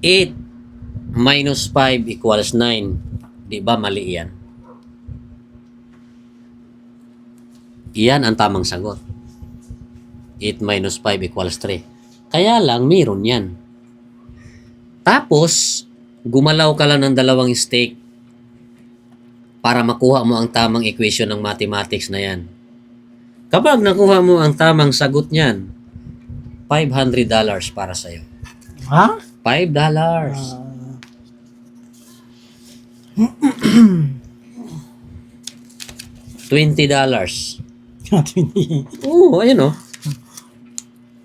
8 minus 5 equals 9. Di ba mali yan? Iyan ang tamang sagot. 8 minus 5 equals 3. Kaya lang, mayroon yan. Tapos, gumalaw ka lang ng dalawang stake para makuha mo ang tamang equation ng mathematics na yan. Kapag nakuha mo ang tamang sagot niyan, $500 para sa'yo. Ha? $5. $20. Oo, ayun o.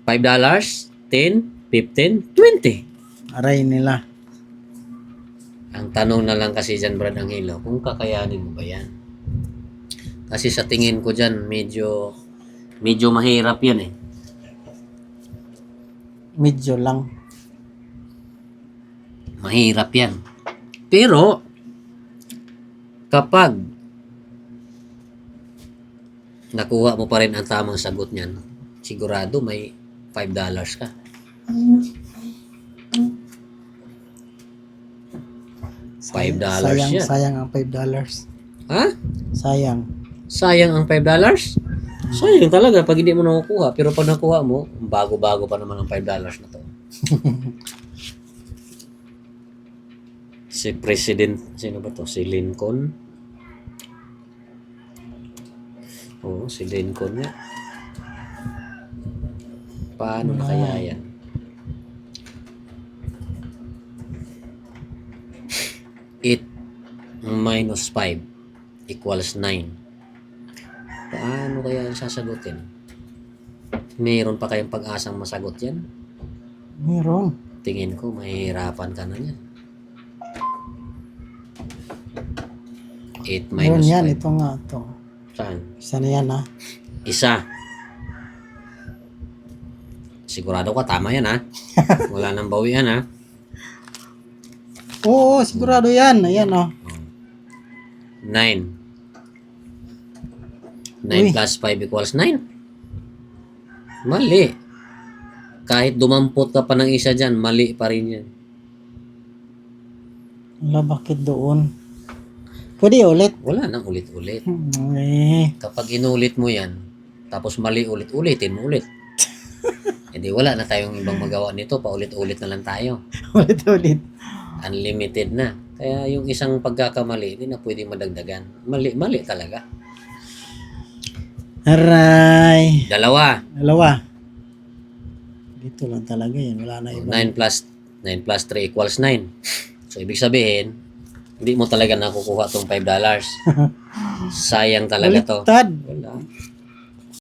$5, 10, 15, 20. Aray nila. Ang tanong na lang kasi dyan, Brad Angelo, kung kakayanin mo ba yan? Kasi sa tingin ko dyan, medyo mahirap yan eh. Medyo lang. Mahirap yan. Pero, kapag nakuha mo pa rin ang tamang sagot niyan, sigurado may $5 ka. $5 yan. Sayang ang $5. Ha? Sayang. Sayang ang $5? Sayang talaga pag hindi mo nakukuha. Pero pag nakuha mo, bago-bago pa naman ang $5 na to. Si President, sino ba to? Si Lincoln? Oo, si Lincoln nga. Paano na kaya yan? Eight minus 5 equals 9. Paano kaya yung sasagutin? Mayroon pa kayong pag-asang masagot yan? Meron. Tingin ko, mahihirapan ka na yan. 8 Meron minus yan. 5. Ito nga. Ito. Saan? Isa na yan ha. Isa. Sigurado ka, tama yan ha? Wala nang bawian ha? Oo, sigurado yan. Ayan oh. 9. 9 Uy. plus 5 equals 9. Mali. Kahit dumampot ka pa ng isa dyan, mali pa rin yan. Wala, bakit doon? Pwede ulit. Wala nang ulit-ulit. Kapag inulit mo yan, tapos mali ulit-ulitin mo ulit. Hindi, wala na tayong ibang magawa nito. Paulit-ulit na lang tayo. Ulit-ulit. Unlimited na. Kaya yung isang pagkakamali, hindi na pwedeng madagdagan. Mali talaga. Aray. Dalawa. Dito lang talaga yan. Wala na iba. 9 plus 3 equals 9. So, ibig sabihin, hindi mo talaga nakukuha tong $5. Sayang talaga to. Baliktad. Wala.